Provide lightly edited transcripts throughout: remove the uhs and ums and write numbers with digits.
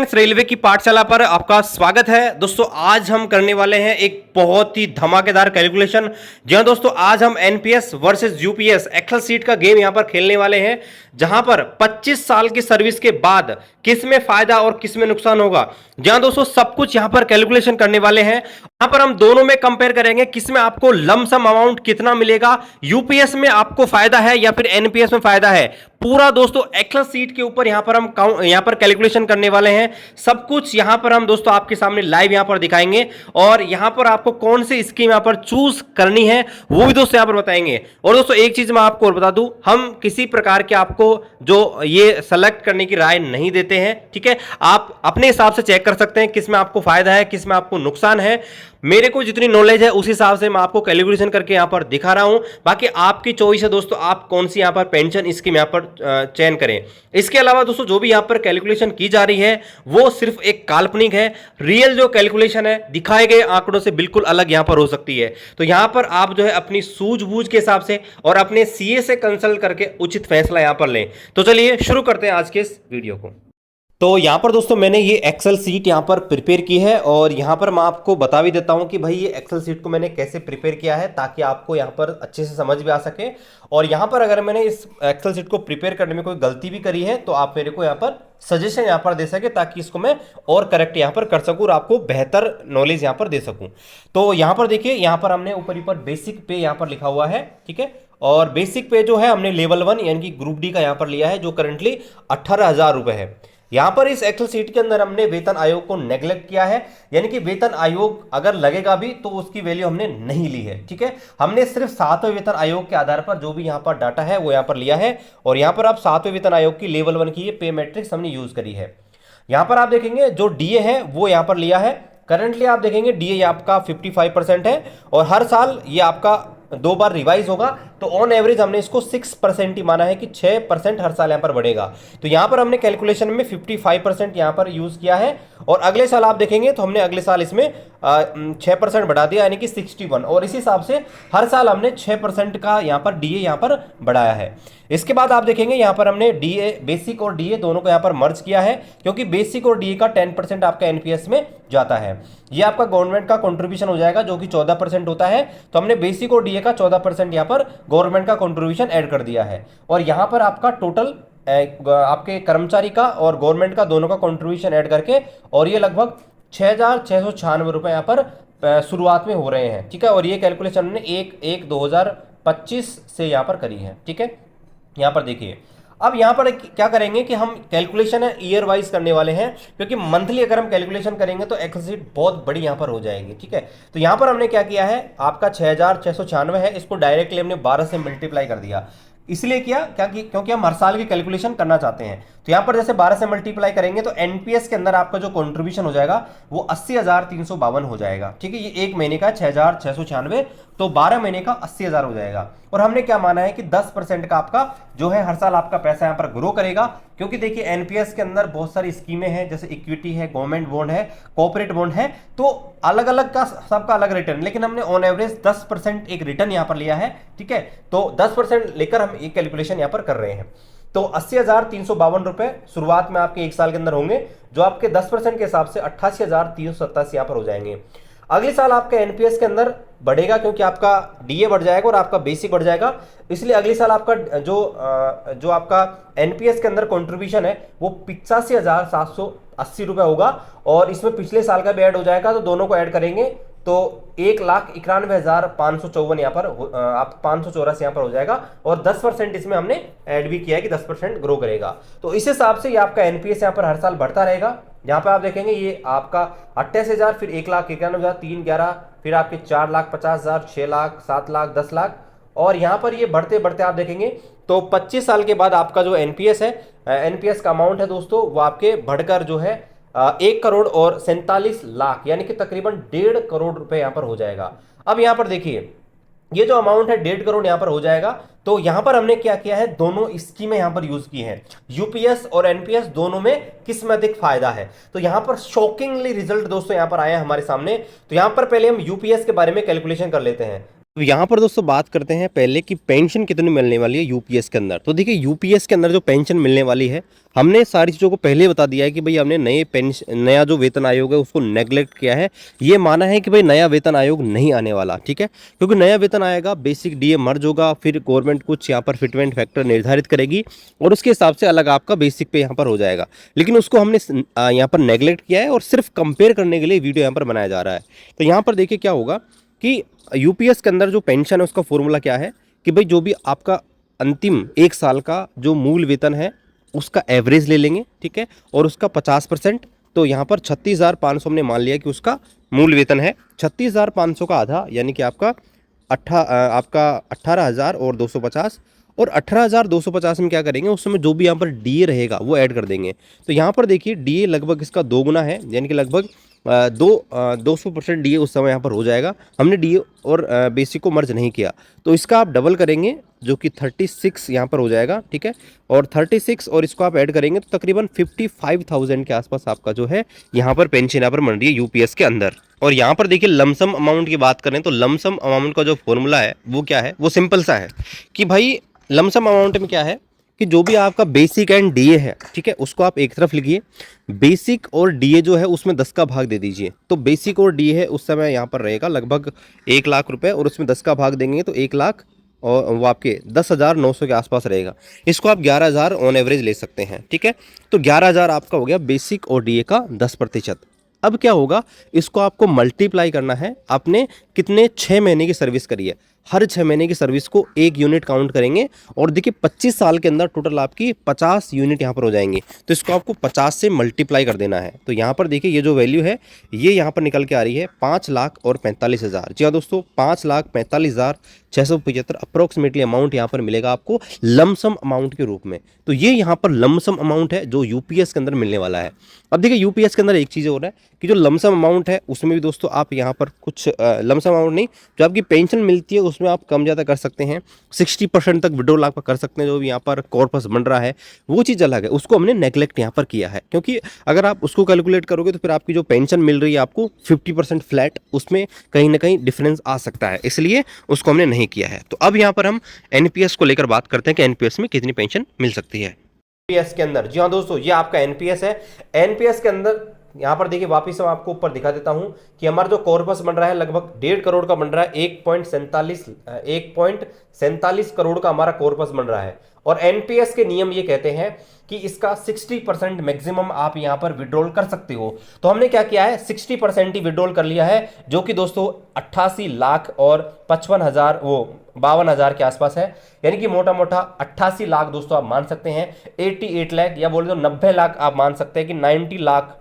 Friends, railway की पाठशाला पर आपका स्वागत है। दोस्तों आज हम करने वाले हैं एक बहुत ही धमाकेदार कैलकुलेशन। जी हाँ दोस्तों, आज हम NPS versus UPS Excel sheet का गेम यहां पर खेलने वाले हैं, जहां पर 25 साल की सर्विस के बाद किस में फायदा और किस में नुकसान होगा। जहां दोस्तों सब कुछ यहां पर कैलकुलेशन करने वाले हैं। यहां पर हम दोनों में कंपेयर करेंगे किस में आपको लमसम अमाउंट कितना मिलेगा, यूपीएस में आपको फायदा है या फिर एनपीएस में फायदा है। पूरा दोस्तों एक्सेल सीट के ऊपर यहां पर हम यहां पर कैलकुलेशन करने वाले हैं। सब कुछ यहां पर हम दोस्तों आपके सामने लाइव यहां पर दिखाएंगे और यहां पर आपको कौन सी स्कीम यहां पर चूज करनी है वो भी दोस्तों यहां पर बताएंगे। और दोस्तों एक चीज मैं आपको और बता दूं, हम किसी प्रकार के आपको जो ये सेलेक्ट करने की राय नहीं देते हैं, ठीक है। आप अपने हिसाब से चेक कर सकते हैं किस में आपको फायदा है, किस में आपको नुकसान है। मेरे को जितनी नॉलेज है उस हिसाब से मैं आपको कैलकुलेशन करके यहां पर दिखा रहा हूं। बाकी आपकी चॉइस है दोस्तों, आप कौन सी यहां पर पेंशन स्कीम यहां पर चयन करें। इसके अलावा दोस्तों जो भी यहां पर कैलकुलेशन की जा रही है वो सिर्फ एक काल्पनिक है। रियल जो कैलकुलेशन है दिखाए गए आंकड़ों से बिल्कुल अलग यहां पर हो सकती है। तो यहां पर आप जो है अपनी सूझबूझ के हिसाब से और अपने सीए से कंसल्ट करके उचित फैसला यहां पर लें। तो चलिए शुरू करते हैं आज के इस वीडियो को। तो यहाँ पर दोस्तों मैंने ये एक्सेल सीट यहाँ पर प्रिपेयर की है और यहाँ पर मैं आपको बता भी देता हूँ कि भाई ये एक्सेल सीट को मैंने कैसे प्रिपेयर किया है, ताकि आपको यहाँ पर अच्छे से समझ भी आ सके। और यहाँ पर अगर मैंने इस एक्सेल सीट को प्रिपेयर करने में कोई गलती भी करी है तो आप मेरे को यहाँ पर सजेशन यहाँ पर दे सके, ताकि इसको मैं और करेक्ट यहाँ पर कर सकूँ और आपको बेहतर नॉलेज यहाँ पर दे सकूँ। तो यहाँ पर देखिए, यहाँ पर हमने ऊपर बेसिक पे यहाँ पर लिखा हुआ है, ठीक है। और बेसिक पे जो है हमने लेवल 1 यानी कि ग्रुप डी का यहाँ पर लिया है, जो करंटली 18,000 रुपये है। यहां पर इस एक्सेल सीट के अंदर हमने वेतन आयोग को नेग्लेक्ट किया है, यानी कि वेतन आयोग अगर लगेगा भी तो उसकी वैल्यू हमने नहीं ली है, ठीक है। हमने सिर्फ 7वें वेतन आयोग के आधार पर जो भी यहां पर डाटा है वो यहां पर लिया है। और यहां पर आप 7वें वेतन आयोग की लेवल 1 की ये पे मैट्रिक्स हमने यूज करी है। यहां पर आप देखेंगे जो डीए है वो यहां पर लिया है। करंटली आप देखेंगे डीए आपका 55% है और हर साल ये आपका 2 बार रिवाइज होगा। तो ऑन एवरेज हमने इसको 6% ही माना है कि 6% हर साल यहां पर बढ़ेगा। तो यहां पर हमने कैलकुलेशन में 55% यहां पर यूज किया है। और अगले साल आप देखेंगे तो हमने अगले साल इसमें 6% बढ़ा दिया, यानी कि 61। और इस हिसाब से हर साल हमने 6% का यहां पर डीए यहां पर बढ़ाया है। इसके बाद आप देखेंगे यहां पर हमने डीए बेसिक और डीए दोनों को यहां पर मर्ज किया है, क्योंकि बेसिक और डीए का 10% आपका एनपीएस में जाता है। ये आपका गवर्नमेंट का कंट्रीब्यूशन हो जाएगा जो कि 14% होता है। तो हमने बेसिक और डीए का 14% यहां पर गवर्नमेंट का कंट्रीब्यूशन ऐड कर दिया है। और यहां पर आपका टोटल आपके कर्मचारी का और गवर्नमेंट का दोनों का कंट्रीब्यूशन ऐड करके, और ये लगभग 6,696 रुपए यहां पर शुरुआत में हो रहे हैं, ठीक है। और ये कैलकुलेशन हमने 1/1/2025 से यहां पर करी है, ठीक है। यहां पर देखिए, अब यहां पर क्या करेंगे कि हम कैलकुलेशन है ईयर वाइज करने वाले हैं, क्योंकि मंथली अगर हम कैलकुलेशन करेंगे तो एक्सेल शीट बहुत बड़ी यहां पर हो जाएगी, ठीक है। तो यहां पर हमने क्या किया है, आपका 6,696 है, इसको डायरेक्टली हमने 12 से मल्टीप्लाई कर दिया। इसलिए किया क्या कि क्योंकि हम हर साल की कैलकुलेशन करना चाहते हैं। तो यहां पर जैसे 12 से मल्टीप्लाई करेंगे तो एनपीएस के अंदर आपका जो कंट्रीब्यूशन हो जाएगा वो 80,352 हो जाएगा, ठीक है। ये एक महीने का 6,696, तो 12 महीने का 80,000 हो जाएगा। और हमने क्या माना है कि 10% का आपका जो है हर साल आपका पैसा यहां पर ग्रो करेगा, क्योंकि देखिए एनपीएस के अंदर बहुत सारी स्कीमें हैं, जैसे इक्विटी है, गवर्नमेंट बॉन्ड है, कॉर्पोरेट बॉन्ड है। तो अलग अलग का सबका अलग रिटर्न, लेकिन हमने ऑन एवरेज 10% एक रिटर्न यहां पर लिया है, ठीक है। तो 10% लेकर हम एक कैलकुलेशन यहां पर कर रहे हैं। तो 80,352 रुपए शुरुआत में आपके एक साल के अंदर होंगे, जो आपके 10% के हिसाब से 88,387 यहां पर हो जाएंगे। अगले साल आपका एनपीएस के अंदर बढ़ेगा, क्योंकि आपका डीए बढ़ जाएगा और आपका बेसिक बढ़ जाएगा, इसलिए अगले साल आपका जो आपका एनपीएस के अंदर कंट्रीब्यूशन है वो 85,780 रुपए होगा। और इसमें पिछले साल का भी ऐड हो जाएगा, तो दोनों को ऐड करेंगे तो 1,91,554 यहाँ पर आप 584 यहाँ पर हो जाएगा। और 10% इसमें हमने ऐड भी किया है कि 10% ग्रो करेगा। तो इस हिसाब से ये आपका एनपीएस यहाँ पर हर साल बढ़ता रहेगा। यहाँ पे आप देखेंगे ये आपका 88,000, फिर 1,91,000, 3,11, फिर आपके 4,50,000, 6 लाख, 7 लाख, 10 लाख। और यहाँ पर ये बढ़ते बढ़ते आप देखेंगे तो 25 साल के बाद आपका जो एनपीएस है, एनपीएस का अमाउंट है दोस्तों, वो आपके बढ़कर जो है 1,47,00,000 यानी कि तकरीबन 1.5 करोड़ रुपए यहां पर हो जाएगा। अब यहां पर देखिए ये जो अमाउंट है 1.5 करोड़ यहां पर हो जाएगा। तो यहां पर हमने क्या किया है, दोनों स्कीमें यहां पर यूज की हैं, यूपीएस और एनपीएस दोनों में किस में अधिक फायदा है। तो यहां पर शॉकिंगली रिजल्ट दोस्तों यहां पर आए हैं हमारे सामने। तो यहां पर पहले हम यूपीएस के बारे में कैलकुलेशन कर लेते हैं। अब यहाँ पर दोस्तों बात करते हैं पहले कि पेंशन कितनी मिलने वाली है यूपीएस के अंदर। तो देखिए यूपीएस के अंदर जो पेंशन मिलने वाली है, हमने सारी चीज़ों को पहले बता दिया है कि भाई हमने नया जो वेतन आयोग है उसको नेगलेक्ट किया है। ये माना है कि भाई नया वेतन आयोग नहीं आने वाला, ठीक है, क्योंकि नया वेतन आएगा, बेसिक डीए मर्ज होगा, फिर गवर्नमेंट कुछ यहाँ पर फिटमेंट फैक्टर निर्धारित करेगी और उसके हिसाब से अलग आपका बेसिक पे यहाँ पर हो जाएगा। लेकिन उसको हमने यहाँ पर नेगलेक्ट किया है और सिर्फ कंपेयर करने के लिए वीडियो यहाँ पर बनाया जा रहा है। तो यहाँ पर देखिए क्या होगा कि यूपीएस के अंदर जो पेंशन है उसका फॉर्मूला क्या है कि भाई जो भी आपका अंतिम 1 साल का जो मूल वेतन है उसका एवरेज ले लेंगे, ठीक है, और उसका 50%। तो यहाँ पर 36,500 हमने मान लिया कि उसका मूल वेतन है। 36,500 का आधा यानी कि आपका 18,250, और 18,250 में क्या करेंगे, उस समय जो भी यहाँ पर डीए रहेगा वो ऐड कर देंगे। तो यहाँ पर देखिए डीए लगभग इसका 2 गुना है, यानी कि लगभग 200% डीए उस समय यहाँ पर हो जाएगा। हमने डीए और बेसिक को मर्ज नहीं किया, तो इसका आप डबल करेंगे जो कि 36 यहाँ पर हो जाएगा, ठीक है, और 36 और इसको आप ऐड करेंगे तो तकरीबन 55,000 के आसपास आपका जो है यहाँ पर पेंशन यहाँ पर मिल रही है यूपीएस के अंदर। और यहाँ पर देखिए लमसम अमाउंट की बात करें तो लमसम अमाउंट का जो फॉर्मूला है वो क्या है, वो सिंपल सा है कि भाई लमसम अमाउंट में क्या है कि जो भी आपका बेसिक एंड डीए है, ठीक है, उसको आप एक तरफ लिखिए। बेसिक और डीए जो है उसमें 10 का भाग दे दीजिए। तो बेसिक और डीए है उस समय यहाँ पर रहेगा लगभग 1 लाख रुपए, और उसमें 10 का भाग देंगे तो 1 लाख, और वो आपके 10,900 के आसपास रहेगा। इसको आप 11,000 ऑन एवरेज ले सकते हैं, ठीक है। तो 11,000 आपका हो गया बेसिक और डीए का 10%। अब क्या होगा, इसको आपको मल्टीप्लाई करना है आपने कितने 6 महीने की सर्विस करी है। हर 6 महीने की सर्विस को 1 यूनिट काउंट करेंगे, और देखिए 25 साल के अंदर टोटल आपकी 50 यूनिट यहाँ पर हो जाएंगी। तो इसको आपको 50 से मल्टीप्लाई कर देना है। तो यहाँ पर देखिए ये जो वैल्यू है ये यहाँ पर निकल के आ रही है 5,45,000। जी हाँ दोस्तों, 5,45,675 अप्रोक्सीमेटली अमाउंट यहाँ पर मिलेगा आपको लमसम अमाउंट के रूप में। तो ये यहाँ पर लमसम अमाउंट है जो यूपीएस के अंदर मिलने वाला है। अब देखिए यूपीएस के अंदर एक चीज़ और है कि जो लमसम अमाउंट है उसमें भी दोस्तों आप यहाँ पर कुछ लमसम अमाउंट नहीं, जो आपकी पेंशन मिलती है उसमें आप कम ज़्यादा कर सकते हैं। 60% तक विड्रॉल आप कर सकते हैं। जो भी यहाँ पर कॉर्पस बन रहा है वो चीज़ अलग है, उसको हमने नेगलेक्ट यहाँ पर किया है, क्योंकि अगर आप उसको कैलकुलेट करोगे तो फिर आपकी जो पेंशन मिल रही है आपको 50% फ्लैट, उसमें कहीं ना कहीं डिफरेंस आ सकता है, इसलिए उसको हमने नहीं किया है। तो अब यहाँ पर हम एनपीएस को लेकर बात करते हैं कि एनपीएस में कितनी पेंशन मिल सकती है एनपीएस के अंदर। जी हाँ दोस्तों, ये आपका एनपीएस है। एनपीएस के अंदर यहाँ पर देखिए वापिस मैं आपको ऊपर दिखा देता हूं कि हमारा जो कॉर्पस बन रहा है लगभग 1.5 करोड़ का बन रहा है। 1.47 करोड़ का हमारा कॉर्पस बन रहा है। और एनपीएस के नियम ये कहते हैं कि इसका 60% मैक्सिमम आप यहां पर विड्रॉल कर सकते हो। तो हमने क्या किया है, 60% ही विड्रॉल कर लिया है, जो कि दोस्तों 88 लाख और 55,000 वो 52,000 के आसपास है। यानी कि मोटा मोटा 88 लाख दोस्तों आप मान सकते हैं, 88 लाख या बोले तो 90 लाख आप मान सकते हैं कि 90 लाख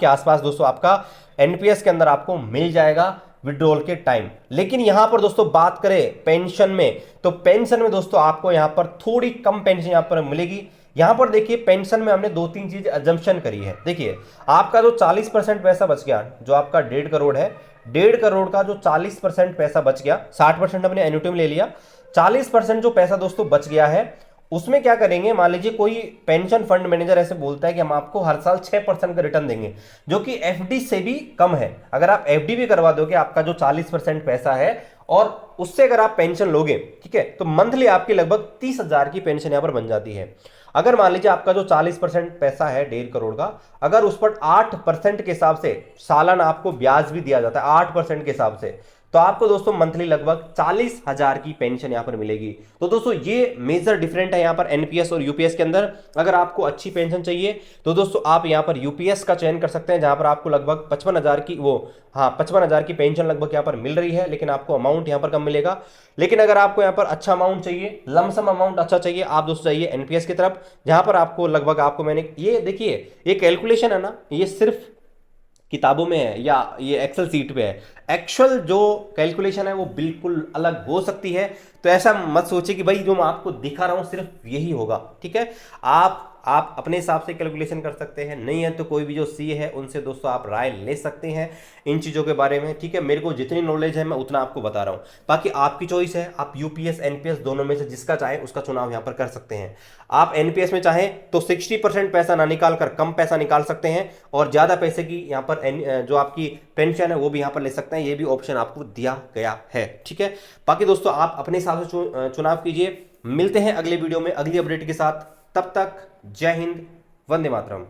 के आसपास दोस्तों आपका एनपीएस के अंदर आपको मिल जाएगा विड्रॉल के टाइम। लेकिन यहां पर दोस्तों बात करें पेंशन में, तो पेंशन में दोस्तों आपको यहां पर थोड़ी कम पेंशन यहां पर मिलेगी। यहां पर देखिए पेंशन में हमने 2-3 चीज अजम्पशन करी है। देखिए आपका जो 40% पैसा बच गया, जो आपका 1.5 करोड़ है, 1.5 करोड़ का जो 40% पैसा बच गया, 60% हमने एन्युटी में ले लिया, 40% जो पैसा दोस्तों बच गया है उसमें क्या करेंगे, मान लीजिए कोई पेंशन फंड मैनेजर ऐसे बोलता है कि हम आपको हर साल 6% का रिटर्न देंगे, जो कि एफडी से भी कम है। अगर आप एफडी भी करवा दोगे, आपका जो 40% पैसा है और उससे अगर आप पेंशन लोगे, ठीक है, तो मंथली आपकी लगभग 30,000 की पेंशन यहां पर बन जाती है। अगर मान लीजिए आपका जो 40% पैसा है 1.5 करोड़ का, अगर उस पर 8% के हिसाब से सालाना आपको ब्याज भी दिया जाता है 8% के हिसाब से, तो आपको दोस्तों मंथली लगभग 40,000 की पेंशन यहां पर मिलेगी। तो दोस्तों ये मेजर डिफरेंट है यहां पर एनपीएस और यूपीएस के अंदर। अगर आपको अच्छी पेंशन चाहिए तो दोस्तों आप यहां पर यूपीएस का चयन कर सकते हैं, जहां पर आपको लगभग 55,000 की 55,000 की पेंशन लगभग यहां पर मिल रही है, लेकिन आपको अमाउंट यहां पर कम मिलेगा। लेकिन अगर आपको यहां पर अच्छा अमाउंट चाहिए, लमसम अमाउंट अच्छा चाहिए, आप दोस्तों जाइए एनपीएस की तरफ, जहां पर आपको लगभग आपको मैंने ये देखिए ये कैलकुलेशन है ना, ये सिर्फ किताबों में है या ये एक्सेल सीट पे है। एक्चुअल जो कैलकुलेशन है वो बिल्कुल अलग हो सकती है। तो ऐसा मत सोचिए कि भाई जो मैं आपको दिखा रहा हूं सिर्फ यही होगा, ठीक है। आप आप अपने हिसाब से कैलकुलेशन कर सकते हैं, नहीं है तो कोई भी जो सीए है उनसे दोस्तों आप राय ले सकते हैं इन चीज़ों के बारे में, ठीक है। मेरे को जितनी नॉलेज है मैं उतना आपको बता रहा हूँ, बाकी आपकी चॉइस है, आप यूपीएस एनपीएस दोनों में से जिसका चाहे उसका चुनाव यहाँ पर कर सकते हैं। आप एनपीएस में चाहें तो 60% पैसा ना निकाल कर कम पैसा निकाल सकते हैं, और ज़्यादा पैसे की यहाँ पर जो आपकी पेंशन है वो भी यहाँ पर ले सकते हैं, ये भी ऑप्शन आपको दिया गया है, ठीक है। बाकी दोस्तों आप अपने हिसाब से चुनाव कीजिए। मिलते हैं अगले वीडियो में अगली अपडेट के साथ, तब तक जय हिंद, वंदे मातरम।